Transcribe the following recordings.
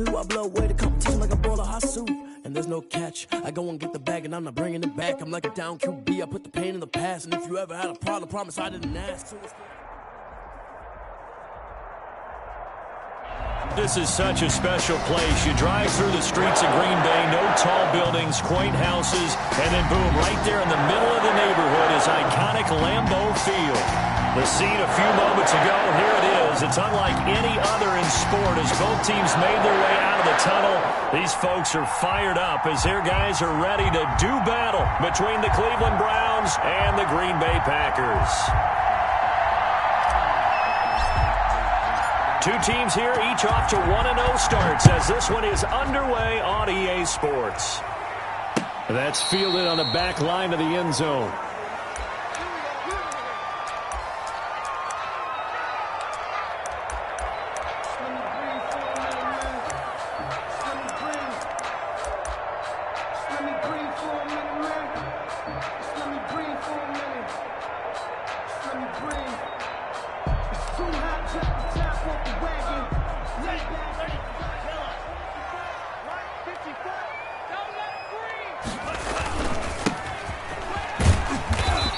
I blow away the competition like a bowl of hot soup. And there's no catch. I go and get the bag and I'm not bringing it back. I'm like a down QB. I put the pain in the past. And if you ever had a problem, promise I didn't ask. This is such a special place. You drive through the streets of Green Bay, no tall buildings, quaint houses, and then boom, right there in the middle of the neighborhood is iconic Lambeau Field. The scene a few moments ago, here it is. It's unlike any other in sport as both teams made their way out of the tunnel. These folks are fired up as their guys are ready to do battle between the Cleveland Browns and the Green Bay Packers. Two teams here, each off to 1-0 starts as this one is underway on EA Sports. That's fielded on the back line of the end zone.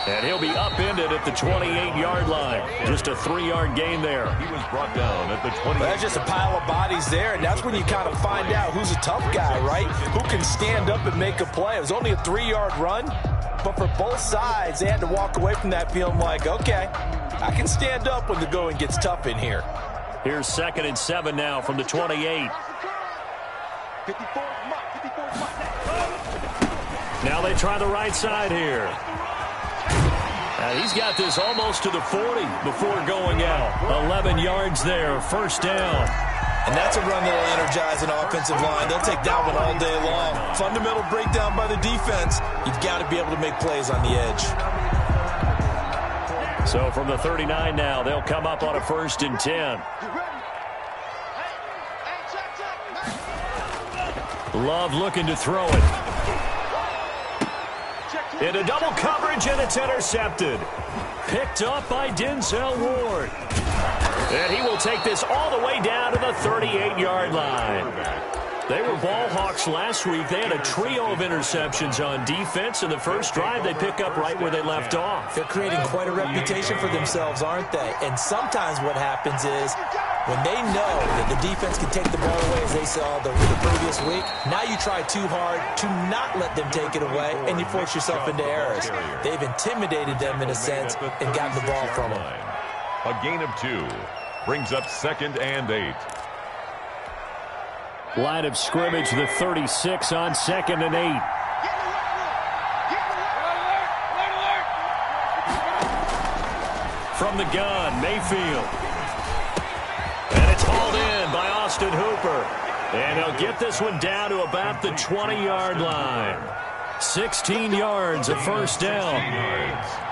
And he'll be upended at the 28-yard line. Just a 3-yard gain there. He was brought down at the 28. Well, that's just a pile of bodies there, and that's when you kind of find out who's a tough guy, right? Who can stand up and make a play. It was only a 3-yard run, but for both sides, they had to walk away from that feeling like, okay, I can stand up when the going gets tough in here. Here's 2nd and 7 now from the 28. Now they try the right side here. He's got this almost to the 40 before going out. 11 yards there, first down. And that's a run that'll energize an offensive line. They'll take that one all day long. Fundamental breakdown by the defense. You've got to be able to make plays on the edge. So from the 39 now, they'll come up on a 1st and 10. Love looking to throw it. Into double coverage, and it's intercepted. Picked up by Denzel Ward. And he will take this all the way down to the 38-yard line. They were ball hawks last week. They had a trio of interceptions on defense. In the first drive, they pick up right where they left off. They're creating quite a reputation for themselves, aren't they? And sometimes what happens is when they know that the defense can take the ball away, as they saw the previous week, now you try too hard to not let them take it away, and you force yourself into errors. They've intimidated them in a sense and gotten the ball from them. A gain of 2 brings up 2nd and 8. Line of scrimmage, the 36 on 2nd and 8. From the gun, Mayfield. And it's hauled in by Austin Hooper. And he'll get this one down to about the 20-yard line. 16 yards, a first down.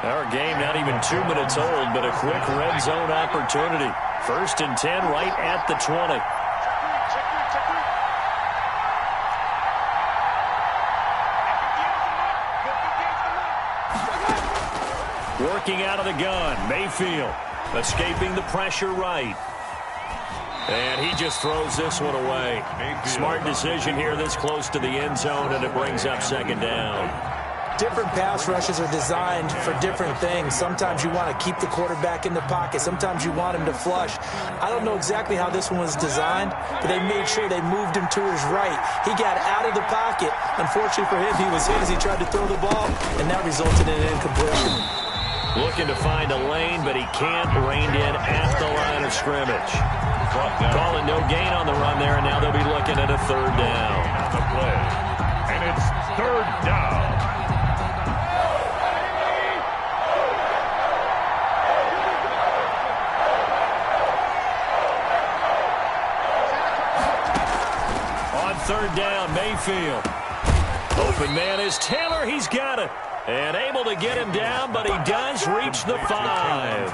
Our game not even 2 minutes old, but a quick red zone opportunity. 1st and 10 right at the 20. Working out of the gun, Mayfield escaping the pressure right. And he just throws this one away. Smart decision here this close to the end zone, and it brings up 2nd down. Different pass rushes are designed for different things. Sometimes you want to keep the quarterback in the pocket. Sometimes you want him to flush. I don't know exactly how this one was designed, but they made sure they moved him to his right. He got out of the pocket. Unfortunately for him, he was hit as he tried to throw the ball, and that resulted in an incompletion. Looking to find a lane, but he can't. Reined in at the line of scrimmage. Calling no gain on the run there, and now they'll be looking at a 3rd down. The play, and it's 3rd down. On 3rd down, Mayfield. Open man is Taylor. He's got it. And able to get him down, but he does reach the 5.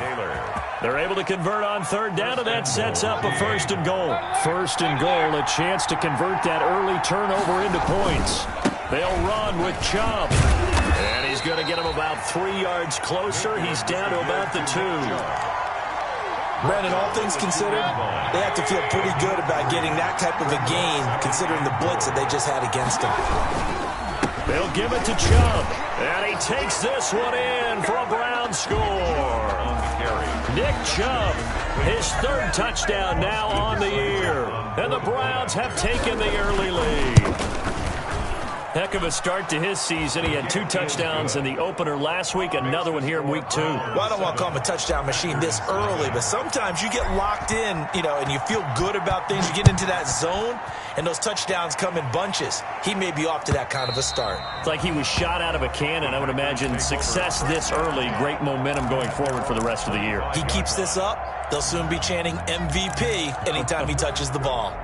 They're able to convert on 3rd down, and that sets up a 1st and goal. 1st and goal, a chance to convert that early turnover into points. They'll run with Chubb. And he's going to get him about 3 yards closer. He's down to about the 2. Brandon, all things considered, they have to feel pretty good about getting that type of a gain, considering the blitz that they just had against them. They'll give it to Chubb, and he takes this one in for a Brown score. Nick Chubb, his third touchdown now on the year, and the Browns have taken the early lead. Heck of a start to his season. He had 2 touchdowns in the opener last week, another one here in week 2. Well, I don't want to call him a touchdown machine this early, but sometimes you get locked in, and you feel good about things. You get into that zone, and those touchdowns come in bunches. He may be off to that kind of a start. It's like he was shot out of a cannon. I would imagine success this early, great momentum going forward for the rest of the year. He keeps this up, they'll soon be chanting MVP anytime he touches the ball.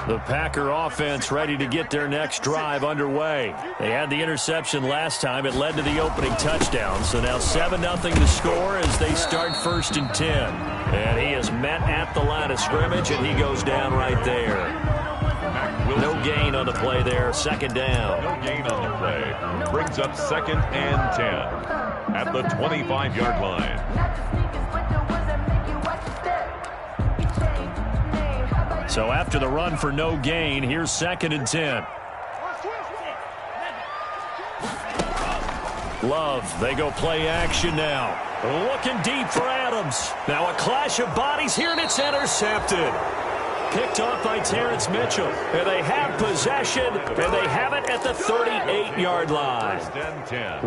The Packer offense ready to get their next drive underway. They had the interception last time. It led to the opening touchdown. So now 7-0 to score as they start 1st and 10. And he is met at the line of scrimmage, and he goes down right there. No gain on the play there. 2nd down. No gain on the play. Brings up 2nd and 10 at the 25-yard line. So after the run for no gain, here's 2nd and 10. Love, they go play action now. Looking deep for Adams. Now a clash of bodies here, and it's intercepted. Picked off by Terrence Mitchell. And they have possession, and they have it at the 38-yard line.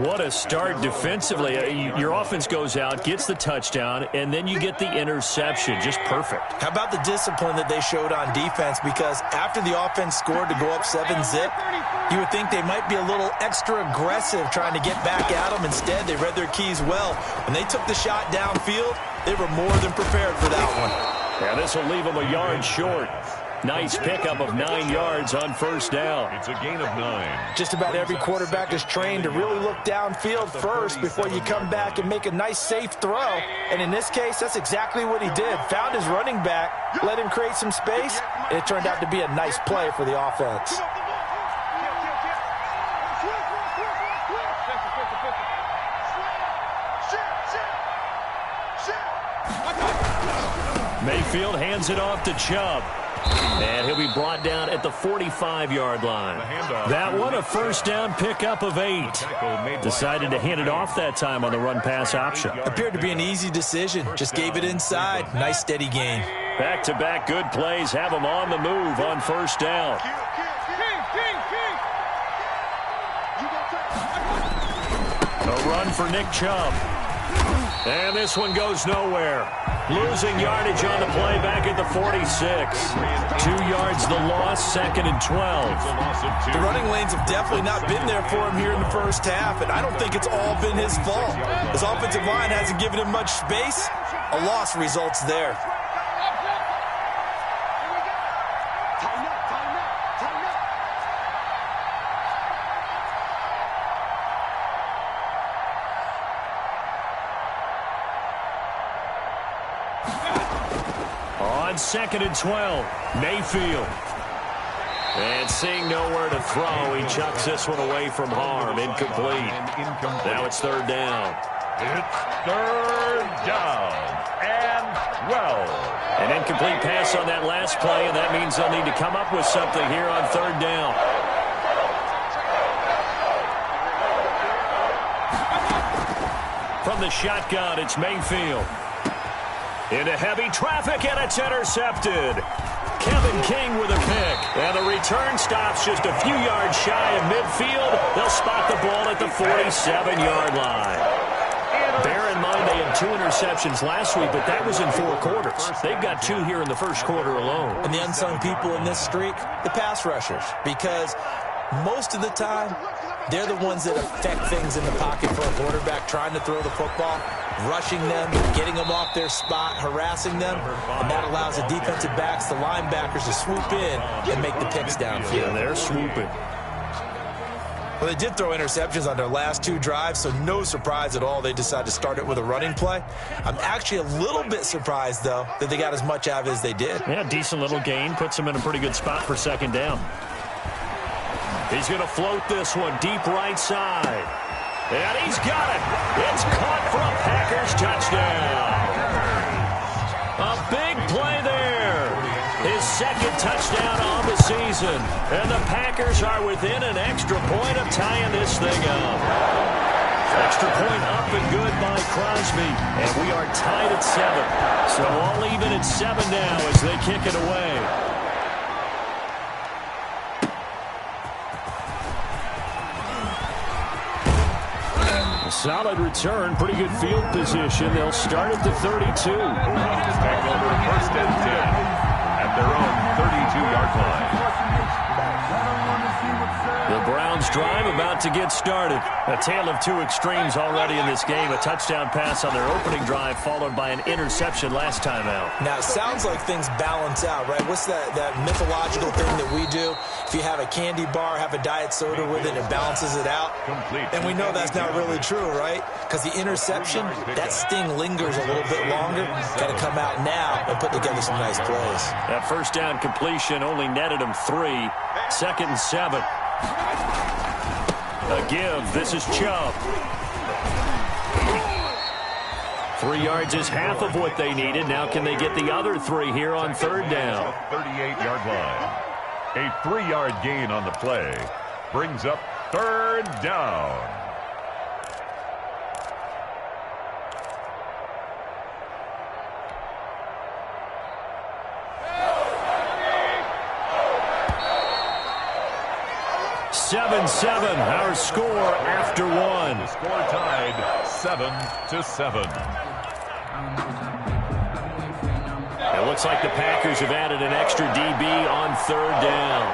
What a start defensively. Your offense goes out, gets the touchdown, and then you get the interception. Just perfect. How about the discipline that they showed on defense? Because after the offense scored to go up 7-zip, you would think they might be a little extra aggressive trying to get back at them. Instead, they read their keys well. When they took the shot downfield, they were more than prepared for that one. Yeah, this will leave them a yard short. Nice pickup of 9 yards on 1st down. It's a gain of 9. Just about every quarterback is trained to really look downfield first before you come back and make a nice, safe throw. And in this case, that's exactly what he did. Found his running back, let him create some space, and it turned out to be a nice play for the offense. Mayfield hands it off to Chubb. And he'll be brought down at the 45-yard line. That one, a 1st down pickup of 8. Decided to hand it off that time on the run-pass option. Appeared to be an easy decision. Just gave it inside. Nice, steady gain. Back-to-back good plays have him on the move on 1st down. A run for Nick Chubb. And this one goes nowhere. Losing yardage on the play back at the 46. 2 yards the loss, 2nd and 12. The running lanes have definitely not been there for him here in the first half, and I don't think it's all been his fault. His offensive line hasn't given him much space. A loss results there. On 2nd and 12, Mayfield. And seeing nowhere to throw, he chucks this one away from harm. Incomplete. Now it's 3rd down. It's 3rd down and 12. An incomplete pass on that last play, and that means they'll need to come up with something here on 3rd down. From the shotgun, it's Mayfield. Into heavy traffic, and it's intercepted. Kevin King with a pick. And the return stops just a few yards shy of midfield. They'll spot the ball at the 47-yard line. Bear in mind they had 2 interceptions last week, but that was in 4 quarters. They've got 2 here in the 1st quarter alone. And the unsung people in this streak, the pass rushers, because most of the time, they're the ones that affect things in the pocket for a quarterback trying to throw the football, rushing them, getting them off their spot, harassing them, and that allows the defensive backs, the linebackers to swoop in and make the picks downfield. Yeah, they're swooping. Well, they did throw interceptions on their last 2 drives, so no surprise at all they decided to start it with a running play. I'm actually a little bit surprised, though, that they got as much out of it as they did. Yeah, decent little gain. Puts them in a pretty good spot for 2nd down. He's going to float this one deep right side. And he's got it. It's caught for a Packers touchdown. A big play there. His second touchdown on the season. And the Packers are within an extra point of tying this thing up. Extra point up and good by Crosby. And we are tied at 7. So all even at 7 now as they kick it away. Solid return, pretty good field position. They'll start at the 32. Back over first and 10 at their own 32-yard line. The Browns drive about to get started. A tale of two extremes already in this game. A touchdown pass on their opening drive followed by an interception last time out. Now, it sounds like things balance out, right? What's that mythological thing that we do? If you have a candy bar, have a diet soda with it, it balances it out. And we know that's not really true, right? Because the interception, that sting lingers a little bit longer. Got to come out now and put together some nice plays. That first down completion only netted him 3. 2nd and 7. A give. This is Chubb. 3 yards is half of what they needed. Now can they get the other 3 here on 3rd down? 38-yard line. A 3-yard gain on the play brings up 3rd down. Our score after 1. The score tied 7-7. It looks like the Packers have added an extra DB on 3rd down.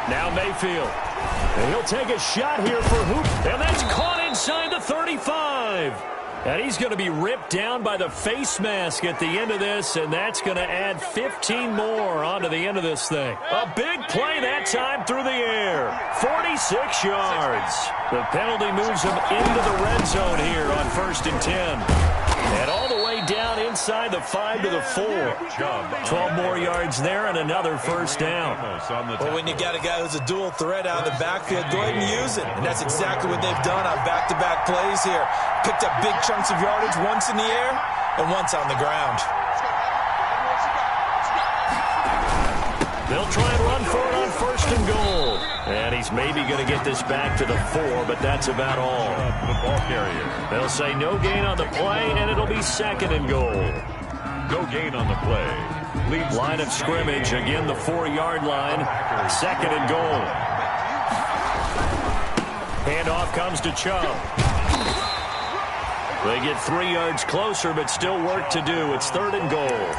Now Mayfield. And he'll take a shot here for Hoop. And that's caught inside the 35. And he's going to be ripped down by the face mask at the end of this, and that's going to add 15 more onto the end of this thing. A big play that time through the air. 46 yards. The penalty moves him into the red zone here on 1st and 10. And all the way down inside the 5 to the 4. 12 more yards there and another first down. Well, when you got a guy who's a dual threat out of the backfield, go ahead and use it. And that's exactly what they've done on back-to-back plays here. Picked up big chunks of yardage, once in the air and once on the ground. They'll try and run for it on 1st and goal. And he's maybe going to get this back to the 4, but that's about all. The ball carrier. They'll say no gain on the play, and it'll be 2nd and goal. No gain on the play. Leads line of scrimmage, again the 4-yard line. 2nd and goal. Handoff comes to Chubb. They get 3 yards closer, but still work to do. It's 3rd and goal.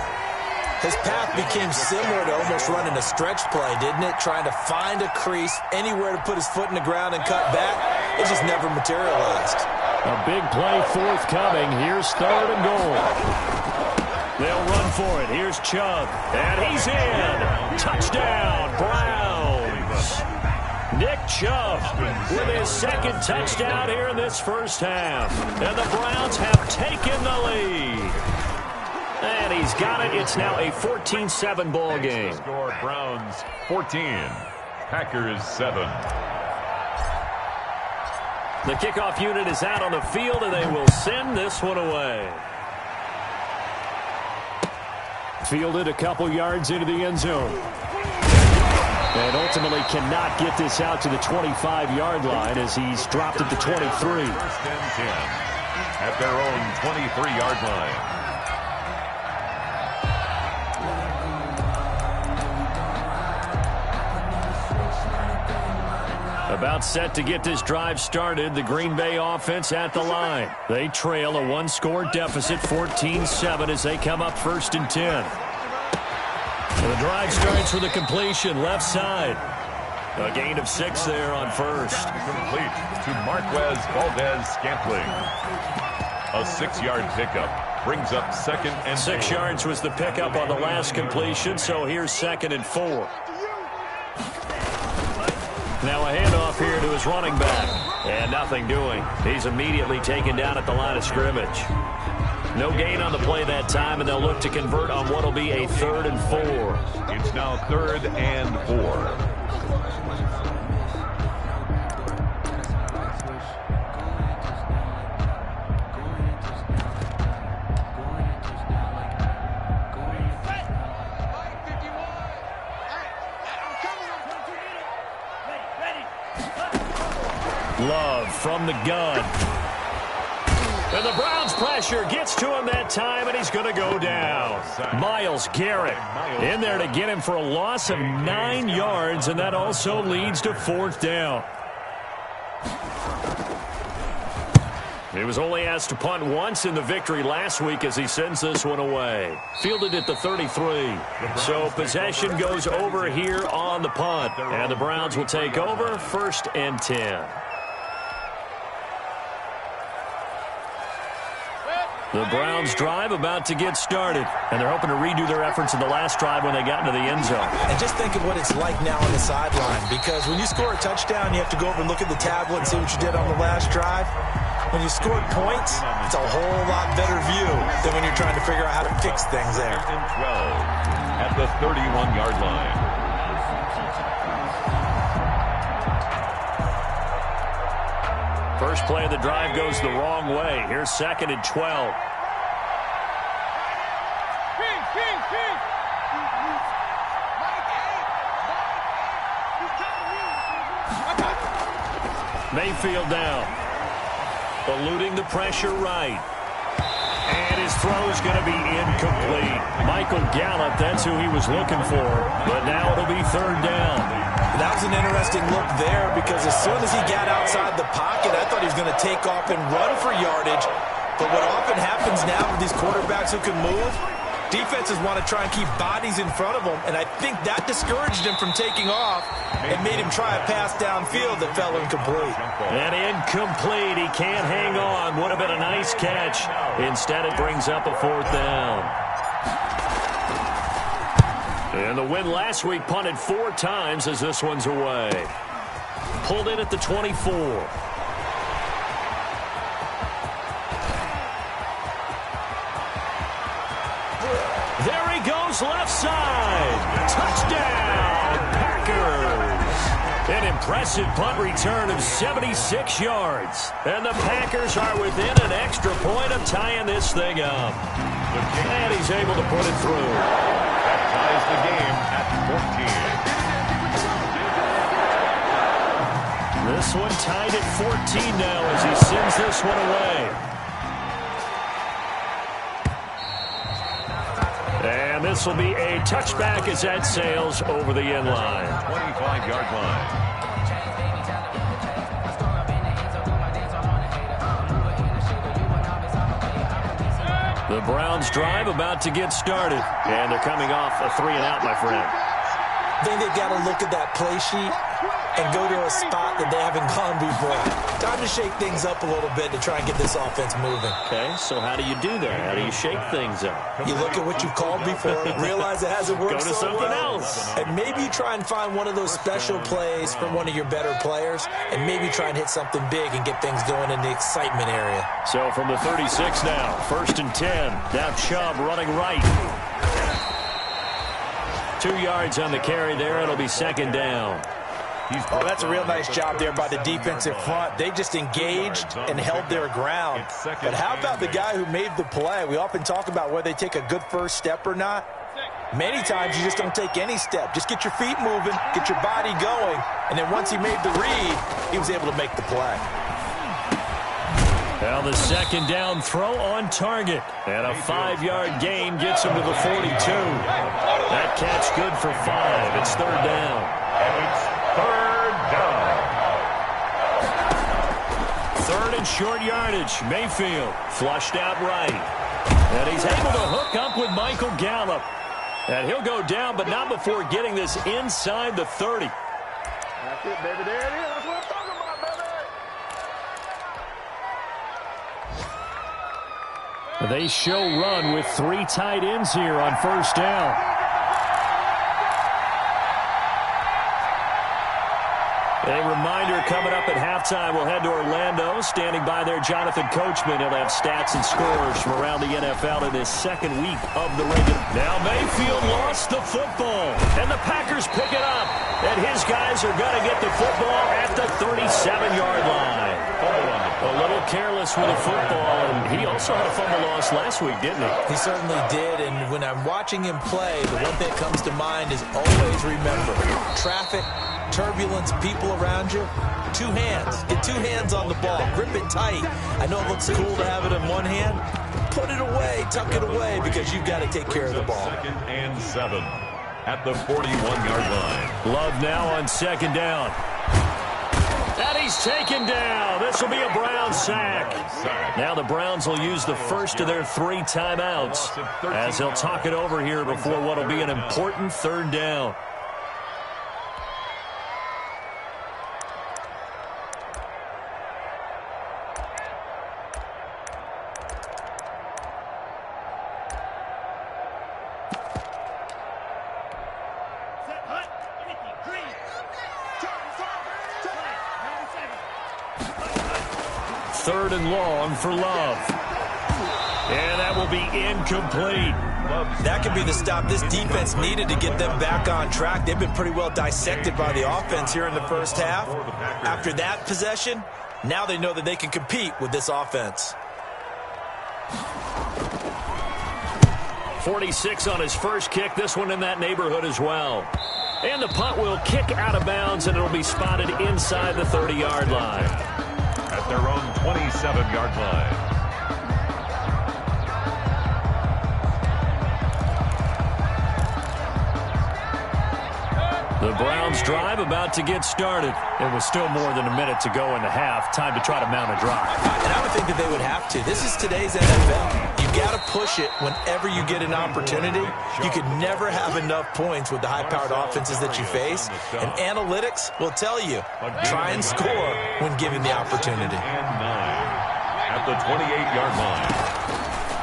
His path became similar to almost running a stretch play, didn't it? Trying to find a crease, anywhere to put his foot in the ground and cut back. It just never materialized. A big play forthcoming. Here's 3rd and goal. They'll run for it. Here's Chubb. And he's in. Touchdown, Browns. Nick Chubb with his 2nd touchdown here in this first half. And the Browns have taken the lead. And he's got it. It's now a 14-7 ball game. Score Browns 14, Packers 7. The kickoff unit is out on the field, and they will send this one away. Fielded a couple yards into the end zone. And ultimately cannot get this out to the 25-yard line as he's dropped at the 23. 1st and 10 at their own 23-yard line. About set to get this drive started. The Green Bay offense at the line. They trail a 1-score deficit, 14-7, as they come up 1st and 10. And the drive starts with a completion, left side. A gain of 6 there on 1st. Complete to Marquez Valdez-Scantling. A 6-yard pickup brings up 2nd and 6 yards was the pickup on the last completion, so here's 2nd and 4. Now a handoff here to his running back. And nothing doing. He's immediately taken down at the line of scrimmage. No gain on the play that time, and they'll look to convert on what will be a 3rd and 4. It's now 3rd and 4. Love from the gun. And the Browns' pressure gets to him that time, and he's going to go down. Myles Garrett in there to get him for a loss of 9 yards, and that also leads to 4th down. He was only asked to punt once in the victory last week as he sends this one away. Fielded at the 33. So possession goes over here on the punt. And the Browns will take over 1st and 10. The Browns drive about to get started. And they're hoping to redo their efforts in the last drive when they got into the end zone. And just think of what it's like now on the sideline. Because when you score a touchdown, you have to go over and look at the tablet and see what you did on the last drive. When you scored points, it's a whole lot better view than when you're trying to figure out how to fix things there. 12 at the 31-yard line. First play of the drive goes the wrong way. Here's 2nd and 12. Mayfield down. Eluding the pressure right. And his throw's going to be incomplete. Michael Gallup, that's who he was looking for. But now it'll be 3rd down. That was an interesting look there because as soon as he got outside the pocket, I thought he was going to take off and run for yardage. But what often happens now with these quarterbacks who can move, defenses want to try and keep bodies in front of them, and I think that discouraged him from taking off and made him try a pass downfield that fell incomplete. And incomplete. He can't hang on. Would have been a nice catch. Instead, it brings up a 4th down. And the win last week punted 4 times as this one's away. Pulled in at the 24. There he goes, left side. Touchdown, Packers. An impressive punt return of 76 yards. And the Packers are within an extra point of tying this thing up. And he's able to put it through. That ties the game at 14. This one tied at 14 now as he sends this one away. And this will be a touchback as that sails over the end line. 25-yard line. The Browns drive about to get started. And they're coming off a 3-and-out, my friend. I think they've got to look at that play sheet and go to a spot that they haven't gone before. Time to shake things up a little bit to try and get this offense moving. Okay, so how do you do that? How do you shake things up? You look at what you called before, realize it hasn't worked Go to so something well, else. and maybe try and find one of those special plays from one of your better players, and maybe try and hit something big and get things going in the excitement area. So from the 36 now, 1st and 10. Now Chubb running right. 2 yards on the carry there. It'll be 2nd down. Oh, that's a real nice job there by the defensive front. They just engaged and held their ground. But how about the guy who made the play? We often talk about whether they take a good first step or not. Many times you just don't take any step. Just get your feet moving, get your body going, and then once he made the read, he was able to make the play. Well, the 2nd down throw on target. And a 5-yard gain gets him to the 42. That catch good for 5. It's 3rd down. It's 3rd down. 3rd and short yardage. Mayfield flushed out right. And he's able to hook up with Michael Gallup. And he'll go down, but not before getting this inside the 30. That's it, baby. There it is. That's what I'm talking about, baby. They show run with 3 tight ends here on 1st down. A reminder, coming up at halftime. We'll head to Orlando. Standing by there, Jonathan Coachman. He'll have stats and scores from around the NFL in this second week of the regular. Now Mayfield lost the football, and the Packers pick it up. And his guys are going to get the football at the 37-yard line. A little careless with the football, and he also had a fumble loss last week, didn't he? He certainly did, and when I'm watching him play, the one thing that comes to mind is always remember, traffic, turbulence, people around you, two hands. Get two hands on the ball. Grip it tight. I know it looks cool to have it in one hand. Put it away, tuck it away, because you've got to take care of the ball. 2nd and 7 at the 41-yard line. Love now on 2nd down. And he's taken down. This will be a Browns sack. Now the Browns will use the first of their 3 timeouts as they'll talk it over here before what will be an important 3rd down. Third and long for Love. And that will be incomplete. That could be the stop this defense needed to get them back on track. They've been pretty well dissected by the offense here in the first half. After that possession, now they know that they can compete with this offense. 46 on his first kick. This one in that neighborhood as well. And the punt will kick out of bounds, and it'll be spotted inside the 30-yard line. At their own 27-yard line. The Browns drive about to get started. It was still more than a minute to go in the half. Time to try to mount a drive. And I would think that they would have to. This is today's NFL. You got to push it whenever you get an opportunity. You could never have enough points with the high-powered offenses that you face. And analytics will tell you, try and score when given the opportunity. And 9 at the 28-yard line.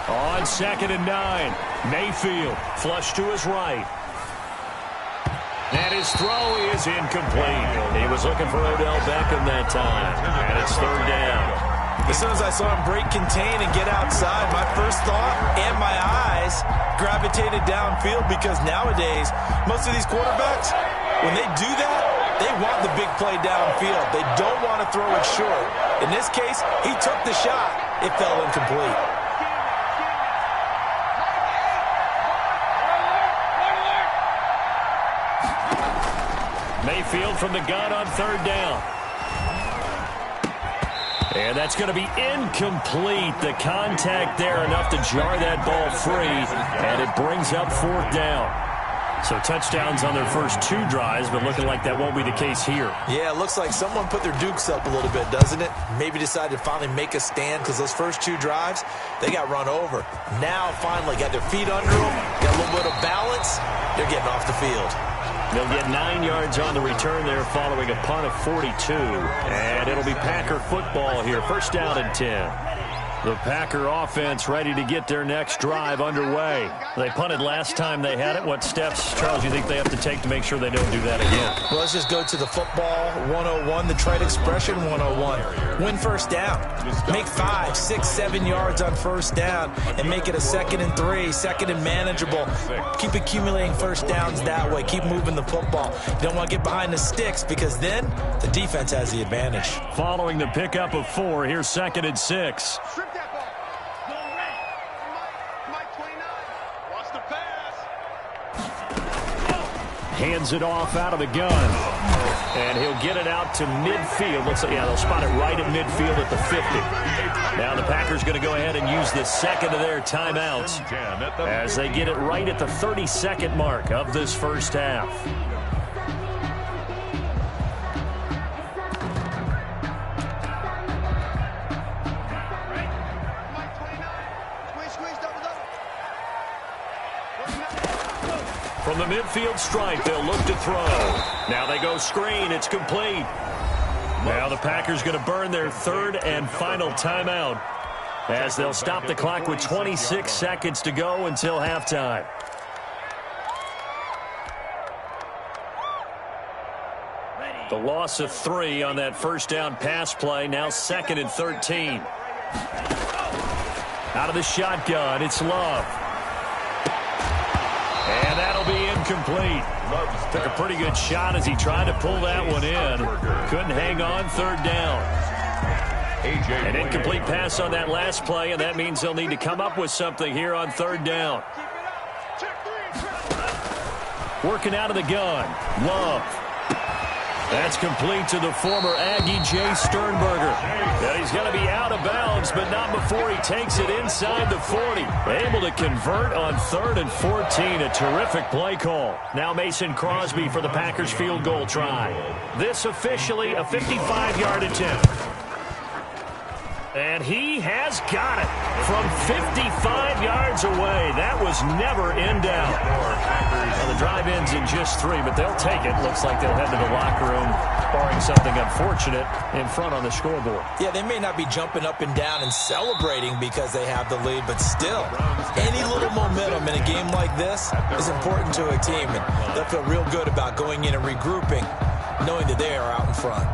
On 2nd and 9, Mayfield flush to his right. And his throw is incomplete. He was looking for Odell Beckham that time. And it's 3rd down. As soon as I saw him break contain and get outside, my first thought and my eyes gravitated downfield, because nowadays, most of these quarterbacks, when they do that, they want the big play downfield. They don't want to throw it short. In this case, he took the shot. It fell incomplete. Mayfield from the gun on 3rd down. And that's going to be incomplete. The contact there enough to jar that ball free, and it brings up 4th down. So touchdowns on their first 2 drives, but looking like that won't be the case here. Yeah, it looks like someone put their dukes up a little bit, doesn't it? Maybe decided to finally make a stand, because those first 2 drives, they got run over. Now, finally, got their feet under them, got a little bit of balance. They're getting off the field. They'll get 9 yards on the return there following a punt of 42. And it'll be Packer football here. 1st down and 10. The Packer offense ready to get their next drive underway. They punted last time they had it. What steps, Charles, you think they have to take to make sure they don't do that again? Well, let's just go to the football 101, the trite expression 101. Win 1st down. Make 5, 6, 7 yards on 1st down and make it a 2nd and 3, 2nd and manageable. Keep accumulating 1st downs that way. Keep moving the football. You don't want to get behind the sticks, because then the defense has the advantage. Following the pickup of 4, here's 2nd and 6. Hands it off out of the gun. And he'll get it out to midfield. Looks like, yeah, they'll spot it right at midfield at the 50. Now the Packers going to go ahead and use the 2nd of their timeouts as they get it right at the 32nd mark of this first half. From the midfield stripe, they'll look to throw. Now they go screen. It's complete. Now the Packers going to burn their 3rd and final timeout as they'll stop the clock with 26 seconds to go until halftime. The loss of 3 on that first down pass play. Now 2nd and 13. Out of the shotgun, it's Love. And that'll be incomplete. Took a pretty good shot as he tried to pull that one in. Couldn't hang on, 3rd down. An incomplete pass on that last play, and that means they'll need to come up with something here on 3rd down. Working out of the gun, Love. That's complete to the former Aggie, Jay Sternberger. And he's going to be out of bounds, but not before he takes it inside the 40. Able to convert on 3rd and 14. A terrific play call. Now Mason Crosby for the Packers field goal try. This officially a 55-yard attempt. And he has got it from 55 yards away. That was never in doubt. Well, the drive ends in just 3, but they'll take it. Looks like they'll head to the locker room, barring something unfortunate in front on the scoreboard. Yeah, they may not be jumping up and down and celebrating because they have the lead, but still, any little momentum in a game like this is important to a team, and they'll feel real good about going in and regrouping, knowing that they are out in front.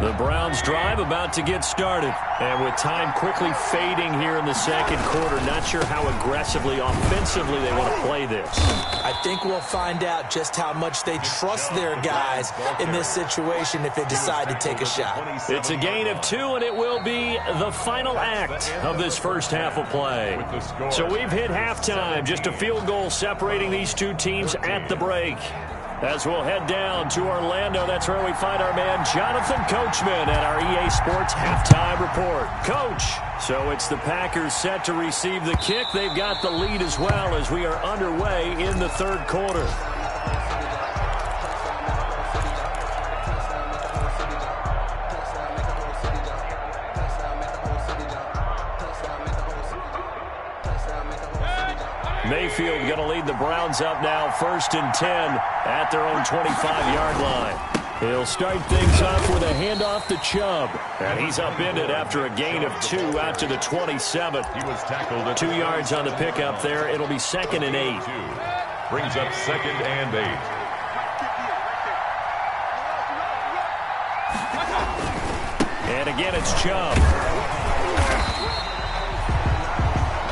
The Browns drive about to get started. And with time quickly fading here in the 2nd quarter, not sure how aggressively, offensively they want to play this. I think we'll find out just how much they trust their guys in this situation if they decide to take a shot. It's a gain of 2, and it will be the final act of this first half of play. So we've hit halftime. Just a field goal separating these two teams at the break. As we'll head down to Orlando, that's where we find our man Jonathan Coachman at our EA Sports Halftime Report. Coach, so it's the Packers set to receive the kick. They've got the lead as well as we are underway in the 3rd quarter. Mayfield going to lead the Browns up now, 1st and 10 at their own 25-yard line. He'll start things off with a handoff to Chubb. And he's upended after a gain of 2 out to the 27. He was tackled at 2 yards on the pickup there. It'll be 2nd and 8. Brings up 2nd and 8. And again, it's Chubb.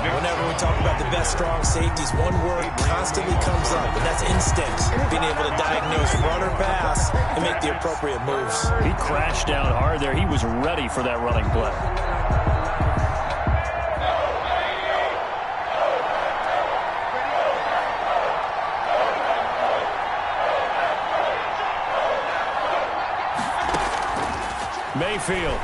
Whenever we talk about the best strong safeties, one word constantly comes up, and that's instinct. Being able to diagnose run or pass and make the appropriate moves. He crashed down hard there. He was ready for that running play. Mayfield.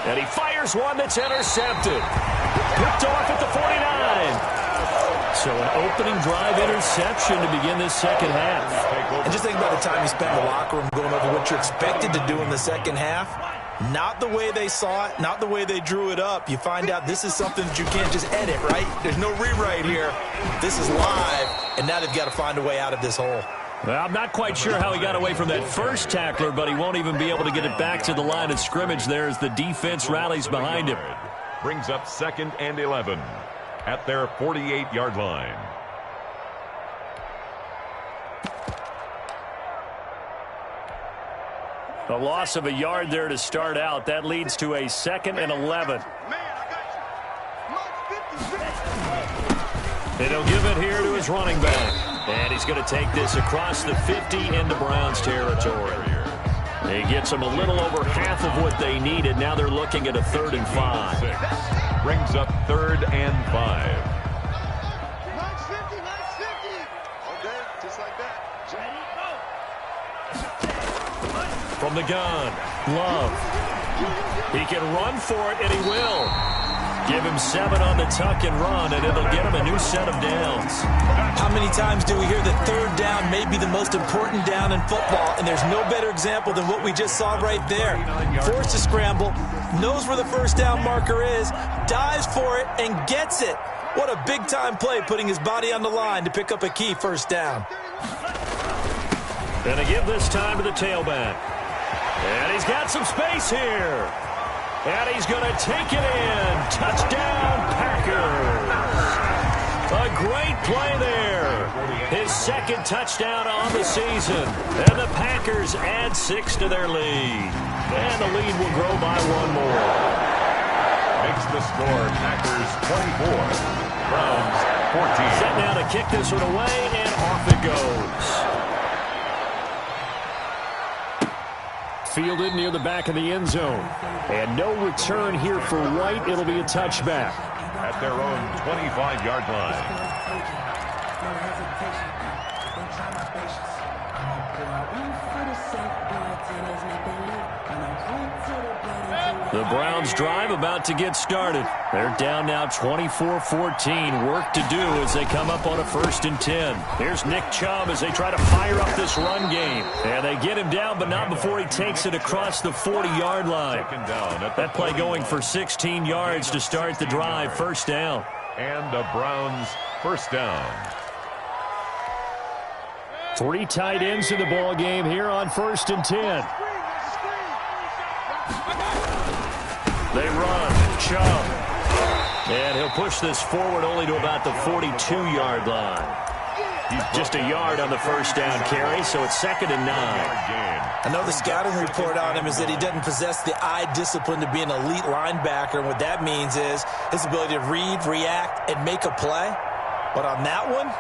And he fires one that's intercepted. Picked off at the 49. So an opening drive interception to begin this 2nd half. And just think about the time you spent in the locker room going over what you're expected to do in the 2nd half. Not the way they saw it, not the way they drew it up. You find out this is something that you can't just edit, right? There's no rewrite here. This is live, and now they've got to find a way out of this hole. Well, I'm not quite sure how he got away from that first tackler, but he won't even be able to get it back to the line of scrimmage there as the defense rallies behind him. Brings up 2nd and 11 at their 48-yard line. A loss of a yard there to start out. That leads to a 2nd and 11. And he'll give it here to his running back. And he's going to take this across the 50 into Browns territory. He gets them a little over half of what they needed. Now they're looking at a 3rd and 5. Brings up 3rd and 5. From the gun, Love. He can run for it, and he will. Give him 7 on the tuck and run, and it'll get him a new set of downs. How many times do we hear that 3rd down may be the most important down in football, and there's no better example than what we just saw right there. Forced to scramble, knows where the 1st down marker is, dives for it, and gets it. What a big-time play, putting his body on the line to pick up a key 1st down. And they give this time to the tailback. And he's got some space here. And he's going to take it in. Touchdown, Packers. A great play there. His second touchdown on the season. And the Packers add 6 to their lead. And the lead will grow by 1 more. Makes the score Packers 24, Browns 14. Set now to kick this one away, and off it goes. Fielded near the back of the end zone. And no return here for White. It'll be a touchback. At their own 25-yard line. The Browns drive about to get started. They're down now 24-14. Work to do as they come up on a 1st and 10. Here's Nick Chubb as they try to fire up this run game. And they get him down, but not before he takes it across the 40-yard line. That play going for 16 yards to start the drive. 1st down. And the Browns 1st down. 3 tight ends in the ball game here on 1st and 10. They run. Chubb. And he'll push this forward only to about the 42-yard line. Just a yard on the 1st down carry, so it's 2nd and 9. I know the scouting report on him is that he doesn't possess the eye discipline to be an elite linebacker. And what that means is his ability to read, react, and make a play. But on that one,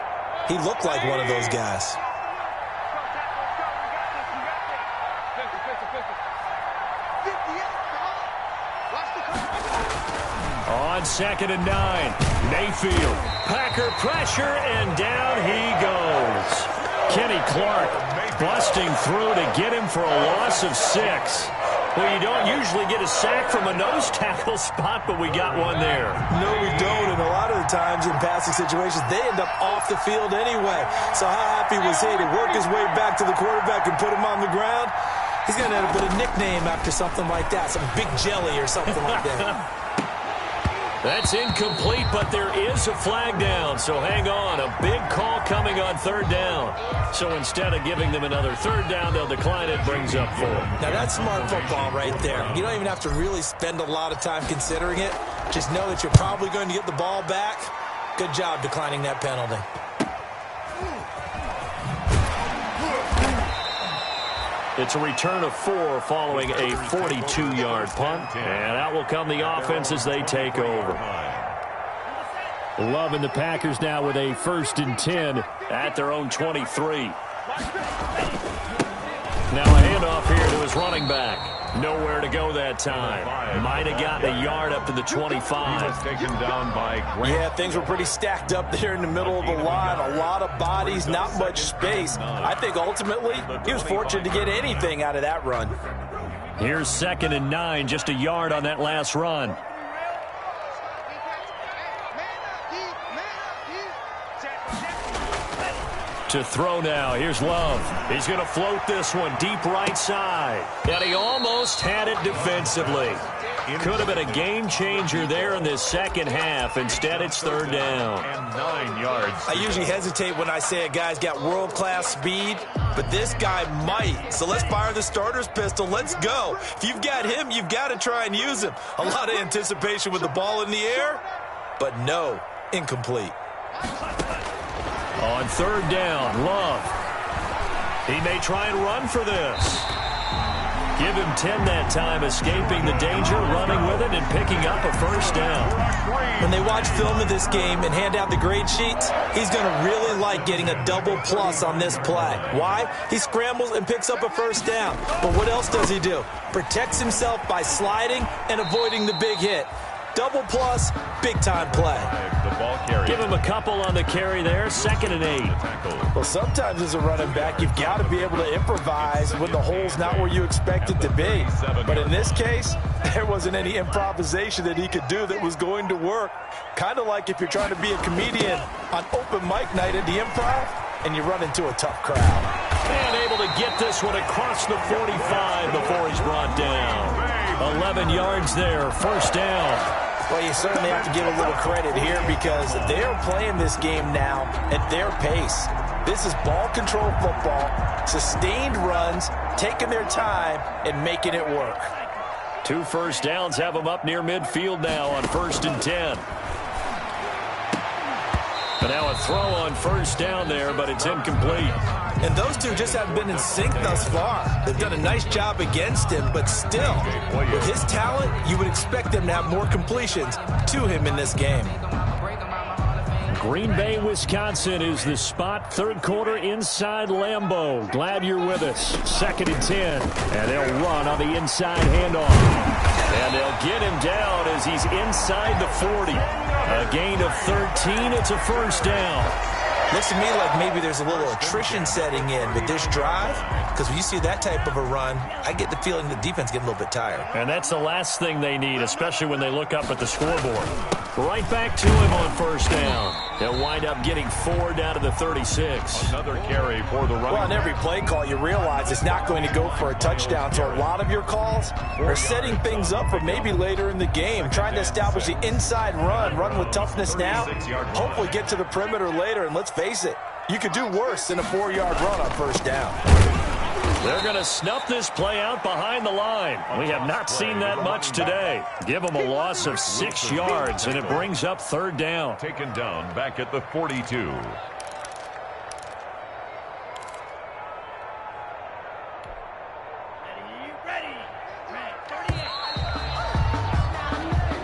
he looked like one of those guys. On 2nd and 9, Mayfield. Packer pressure, and down he goes. Kenny Clark busting through to get him for a loss of 6. Well, you don't usually get a sack from a nose tackle spot, but we got one there. No, we don't, and a lot of the times in passing situations, they end up off the field anyway. So how happy was he to work his way back to the quarterback and put him on the ground? He's going to end up with a nickname after something like that, some Big Jelly or something like that. That's incomplete, but there is a flag down, so hang on. A big call coming on 3rd down. So instead of giving them another 3rd down, they'll decline it, brings up 4. Now, that's smart football right there. You don't even have to really spend a lot of time considering it. Just know that you're probably going to get the ball back. Good job declining that penalty. It's a return of 4 following a 42-yard punt. And out will come the offense as they take over. Love and the Packers now with a 1st and 10 at their own 23. Now a handoff here to his running back. Nowhere to go that time. Might have gotten a yard up to the 25. He was taken down by Grant. Yeah, things were pretty stacked up there in the middle of the line. A lot of bodies, not much space. I think ultimately he was fortunate to get anything out of that run. Here's 2nd and 9, just a yard on that last run. To throw now. Here's Love. He's going to float this one deep right side. And he almost had it defensively. Could have been a game changer there in this 2nd half. Instead, it's 3rd down. And 9 yards. I usually hesitate when I say a guy's got world-class speed, but this guy might. So let's fire the starter's pistol. Let's go. If you've got him, you've got to try and use him. A lot of anticipation with the ball in the air, but no, incomplete. On 3rd down, Love. He may try and run for this. Give him 10 that time, escaping the danger, running with it, and picking up a 1st down. When they watch film of this game and hand out the grade sheets, he's going to really like getting a double plus on this play. Why? He scrambles and picks up a 1st down. But what else does he do? Protects himself by sliding and avoiding the big hit. Double plus, big-time play. The ball carrier. Give him a couple on the carry there, 2nd and 8. Well, sometimes as a running back, you've got to be able to improvise when the hole's not where you expect it to be. But in this case, there wasn't any improvisation that he could do that was going to work. Kind of like if you're trying to be a comedian on open mic night at the Improv and you run into a tough crowd. And able to get this one across the 45 before he's brought down. 11 yards there, 1st down. Well, you certainly have to give a little credit here because they're playing this game now at their pace. This is ball control football, sustained runs, taking their time and making it work. 2 1st downs have them up near midfield now on 1st and 10. And now a throw on first down there, but it's incomplete. And those two just haven't been in sync thus far. They've done a nice job against him, but still, with his talent, you would expect them to have more completions to him in this game. Green Bay, Wisconsin is the spot. Third quarter inside Lambeau. Glad you're with us. 2nd and 10. And they'll run on the inside handoff. And they'll get him down as he's inside the 40. A gain of 13. It's a first down. Looks to me like maybe there's a little attrition setting in with this drive, because when you see that type of a run, I get the feeling the defense getting a little bit tired. And that's the last thing they need, especially when they look up at the scoreboard. Right back to him on first down. They'll wind up getting 4 down to the 36. Another carry for the running. Well, on every play call, you realize it's not going to go for a touchdown. So a lot of your calls are setting things up for maybe later in the game, trying to establish the inside run with toughness now, hopefully get to the perimeter later, and let's face it, you could do worse than a 4-yard run on first down. They're going to snuff this play out behind the line. We have not seen that much today. Give them a loss of 6 yards, and it brings up 3rd down. Taken down back at the 42.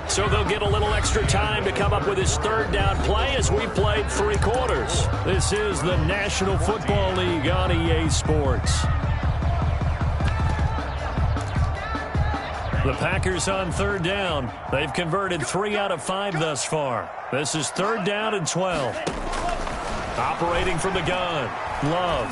So they'll get a little extra time to come up with his 3rd down play as we played 3 quarters. This is the National Football League on EA Sports. The Packers on 3rd down. They've converted 3 out of 5 thus far. This is 3rd down and 12. Operating from the gun, Love.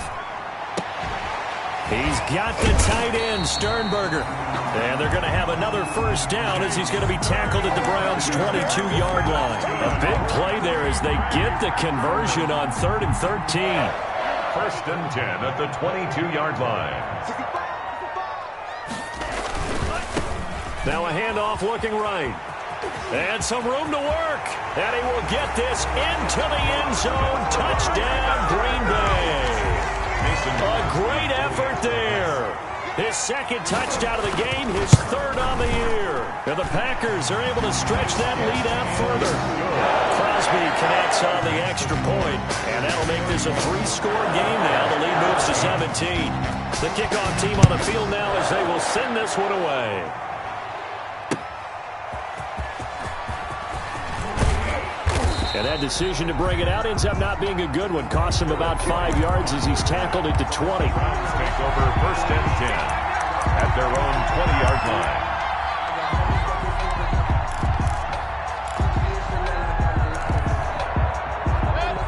He's got the tight end, Sternberger. And they're going to have another first down as he's going to be tackled at the Browns' 22-yard line. A big play there as they get the conversion on 3rd and 13. 1st and 10 at the 22-yard line. Now a handoff looking right. And some room to work. And he will get this into the end zone. Touchdown, Green Bay. A great effort there. His 2nd touchdown of the game, his 3rd on the year. And the Packers are able to stretch that lead out further. Crosby connects on the extra point, and that'll make this a 3-score game now. The lead moves to 17. The kickoff team on the field now as they will send this one away. And that decision to bring it out ends up not being a good one. Costs him about 5 yards as he's tackled at the 20. Browns take over 1st and 10 at their own 20-yard line.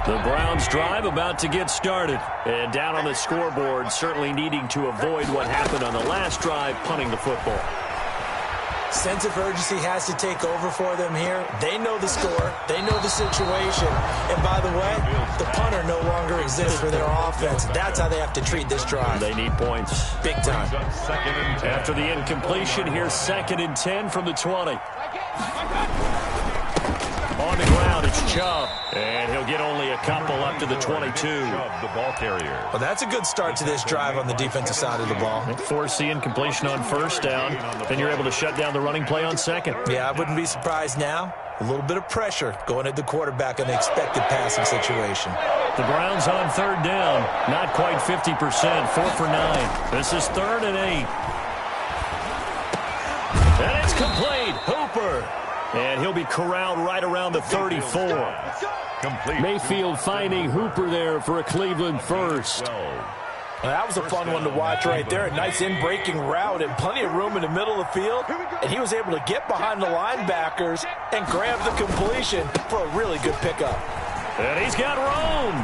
The Browns drive about to get started. And down on the scoreboard, certainly needing to avoid what happened on the last drive, punting the football. Sense of urgency has to take over for them here. They know the score. They know the situation. And by the way, the punter no longer exists for their offense. That's how they have to treat this drive. They need points. Big time. After the incompletion, here's 2nd and 10 from the 20. On the ground, it's Chubb. And he'll get only a couple up to the 22. Chubb, the ball carrier. Well, that's a good start to this drive on the defensive side of the ball. Force the incompletion on 1st down. Then you're able to shut down the running play on 2nd. Yeah, I wouldn't be surprised now. A little bit of pressure going at the quarterback in the expected passing situation. The Browns on 3rd down. Not quite 50%. 4 for 9. This is 3rd and 8. And it's complete. Hooper. And he'll be corralled right around the 34. Complete. Mayfield finding Hooper there for a Cleveland first. Well, that was a fun one to watch right there. A nice in-breaking route and plenty of room in the middle of the field. And he was able to get behind the linebackers and grab the completion for a really good pickup. And he's got room.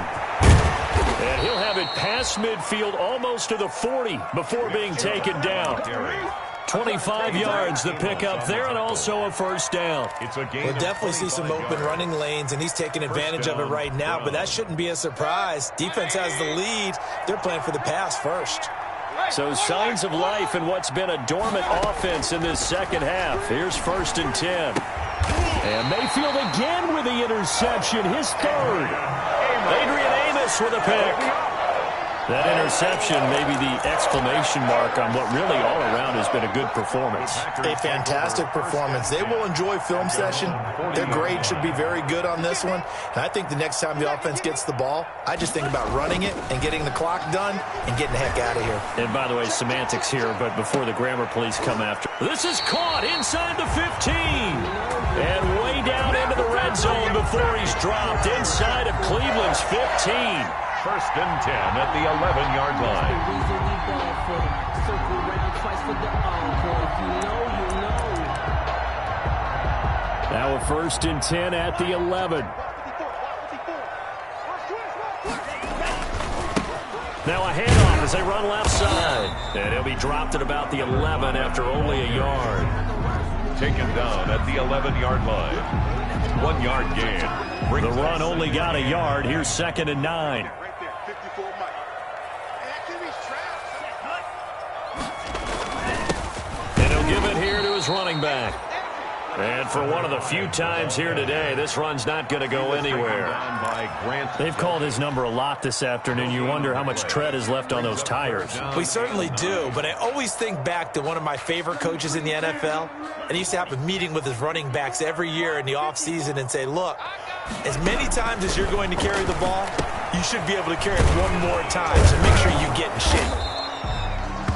And he'll have it past midfield almost to the 40 before being taken down. 25 yards the pickup there, and also a first down. We'll definitely see some open running lanes, and he's taking advantage of it right now, but that shouldn't be a surprise. Defense has the lead. They're playing for the pass first. So signs of life in what's been a dormant offense in this 2nd half. Here's 1st and 10. And Mayfield again with the interception, his 3rd. Adrian Amos with a pick. That interception may be the exclamation mark on what really all around has been a good performance. A fantastic performance. They will enjoy film session. Their grade should be very good on this one. And I think the next time the offense gets the ball, I just think about running it and getting the clock done and getting the heck out of here. And by the way, semantics here, but before the grammar police come after. This is caught inside the 15. And way down into the red zone before he's dropped inside of Cleveland's 15. First and 10 at the 11-yard line. Now a first and 10 at the 11. Now a handoff as they run left side. And he'll be dropped at about the 11 after only a yard. Taken down at the 11-yard line. 1 yard gain. The run only got a yard. Here's second and 9. And he'll give it here to his running back. And for one of the few times here today, this run's not going to go anywhere. They've called his number a lot this afternoon. You wonder how much tread is left on those tires. We certainly do, but I always think back to one of my favorite coaches in the NFL, and he used to have a meeting with his running backs every year in the offseason and say, look, as many times as you're going to carry the ball, you should be able to carry it one more time, so make sure you get in shape.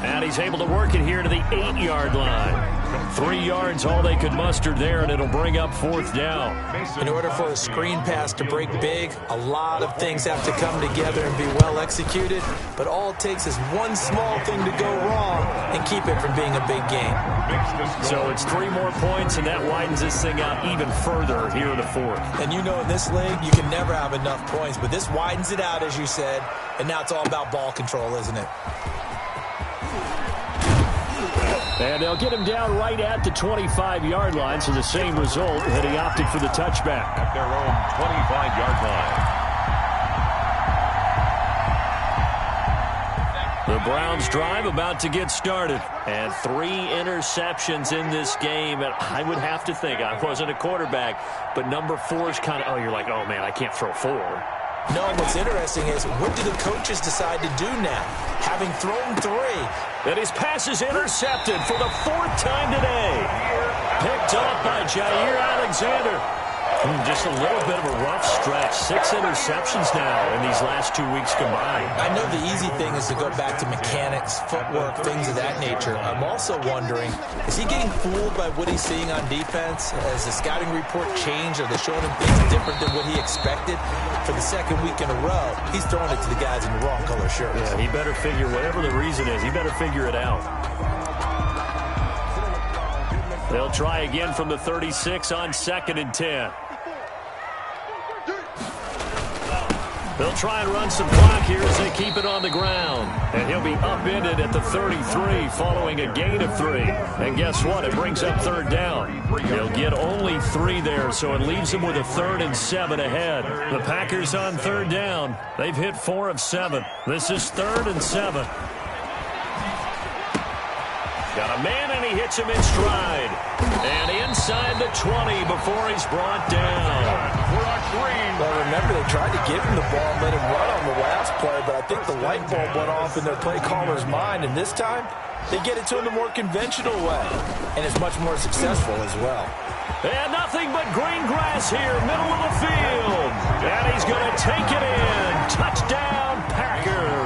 And he's able to work it here to the 8-yard line. 3 yards, all they could muster there, and it'll bring up fourth down. In order for a screen pass to break big, a lot of things have to come together and be well executed, but all it takes is one small thing to go wrong and keep it from being a big game. So it's 3 more points, and that widens this thing out even further here in the fourth. And you know in this league, you can never have enough points, but this widens it out, as you said, and now it's all about ball control, isn't it? And they'll get him down right at the 25-yard line, so the same result, that he opted for the touchback. At their own 25-yard line. The Browns drive about to get started. And 3 interceptions in this game. And I would have to think, I wasn't a quarterback, but number 4 is kind of, oh, you're like, oh, man, I can't throw 4. No, what's interesting is, what do the coaches decide to do now? Having thrown 3. And his pass is intercepted for the 4th time today. Picked up by Jair Alexander. Just a little bit of a rough stretch. 6 interceptions now in these last 2 weeks combined. I know the easy thing is to go back to mechanics, footwork, things of that nature. I'm also wondering, is he getting fooled by what he's seeing on defense? Has the scouting report changed? Are they showing him things different than what he expected? For the 2nd week in a row, he's throwing it to the guys in the wrong color shirts. Yeah, he better figure, whatever the reason is, he better figure it out. They'll try again from the 36 on 2nd and 10. They'll try and run some clock here as they keep it on the ground. And he'll be upended at the 33 following a gain of 3. And guess what? It brings up 3rd down. He'll get only 3 there, so it leaves him with a 3rd and 7 ahead. The Packers on 3rd down. They've hit 4 of 7. This is 3rd and 7. Got a man, and he hits him in stride. And inside the 20 before he's brought down. Well, remember, they tried to give him the ball and let him run on the last play, but I think the light bulb went off in their play caller's mind, and this time, they get it to him the more conventional way, and it's much more successful as well. And nothing but green grass here, middle of the field. And he's going to take it in. Touchdown, Packers.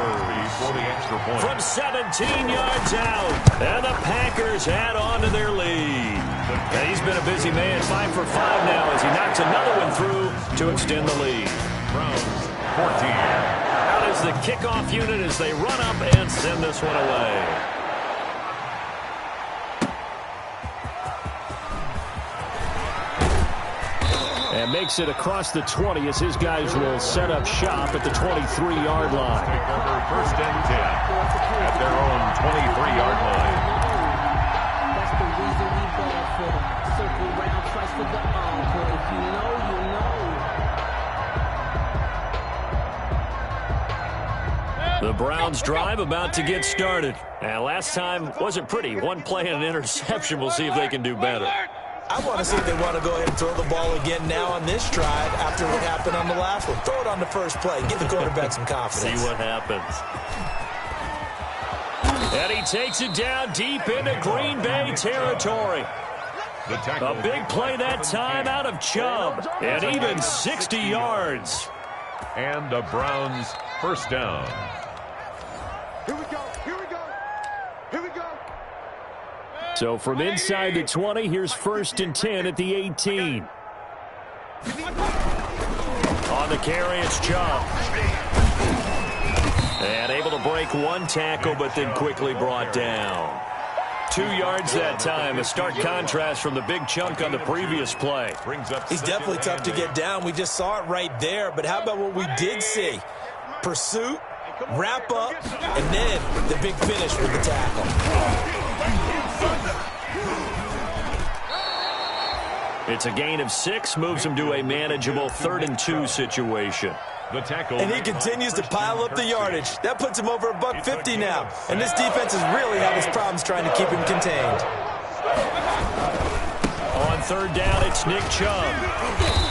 From 17 yards out. And the Packers add on to their lead. And he's been a busy man, 5 for 5 now as he knocks another one through to extend the lead. Browns 14. Out is the kickoff unit as they run up and send this one away. And makes it across the 20 as his guys will set up shop at the 23-yard line. First and 10 at their own 23-yard line. That's the reason we ball for them. Circle round, twice for the encore. If you know, you know. The Browns drive about to get started. And last time wasn't pretty. 1 play and an interception. We'll see if they can do better. I want to see if they want to go ahead and throw the ball again now on this drive after what happened on the last one. Throw it on the first play. Give the quarterback some confidence. See what happens. And he takes it down deep into Green Bay territory. A big play that time out of Chubb. And even 60 yards. And the Browns first down. Here we go. Here we go. Here we go. So from inside the 20, here's 1st and 10 at the 18. On the carry, it's Chubb. And able to break one tackle, but then quickly brought down. 2 yards that time, a stark contrast from the big chunk on the previous play. He's definitely tough to get down. We just saw it right there, but how about what we did see? Pursuit, wrap up, and then the big finish with the tackle. It's a gain of 6, moves him to a manageable 3rd and 2 situation. The tackle. And he continues to pile up the yardage. That puts him over $150 now. And this defense has really had its problems trying to keep him contained. On 3rd down, it's Nick Chubb.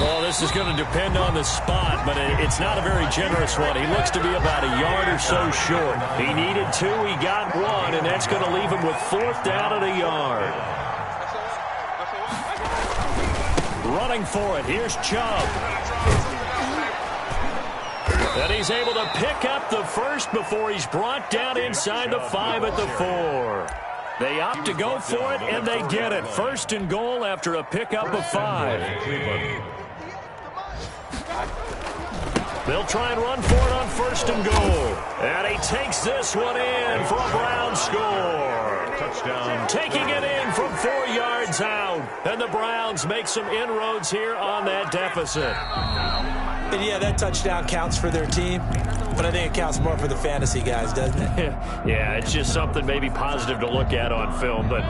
Well, this is going to depend on the spot, but it's not a very generous one. He looks to be about a yard or so short. He needed 2, he got 1, and that's going to leave him with 4th down at a yard. Running for it, here's Chubb. And he's able to pick up the first before he's brought down inside the 5 at the 4. They opt to go for it, and they get it. 1st and goal after a pickup of 5. They'll try and run for it on 1st and goal. And he takes this one in for a Brown score. Touchdown. Taking it in from 4 yards out. And the Browns make some inroads here on that deficit. And yeah, that touchdown counts for their team, but I think it counts more for the fantasy guys, doesn't it? Yeah, it's just something maybe positive to look at on film, but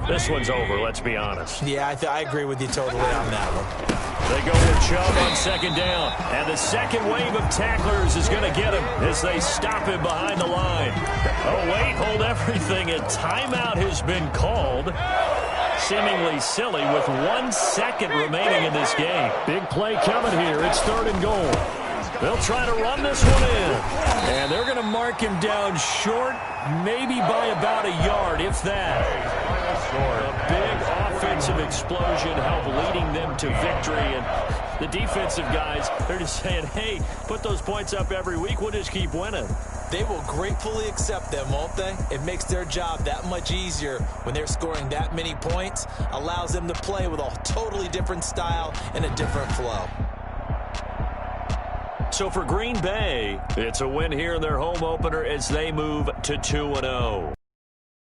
this one's over, let's be honest. Yeah, I agree with you totally on that one. They go with Chubb on 2nd down, and the second wave of tacklers is going to get him as they stop him behind the line. Oh, wait, hold everything. A timeout has been called. Seemingly silly with 1 second remaining in this game. Big play coming here. It's 3rd and goal. They'll try to run this one in. And they're going to mark him down short, maybe by about a yard, if that. A big offensive explosion helped leading them to victory. And the defensive guys, they're just saying, hey, put those points up every week. We'll just keep winning. They will gratefully accept them, won't they? It makes their job that much easier when they're scoring that many points. Allows them to play with a totally different style and a different flow. So for Green Bay, it's a win here in their home opener as they move to 2-0.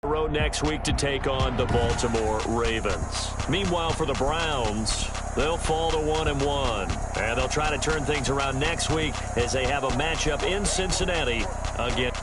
Road next week to take on the Baltimore Ravens. Meanwhile, for the Browns, they'll fall to 1-1. And they'll try to turn things around next week as they have a matchup in Cincinnati against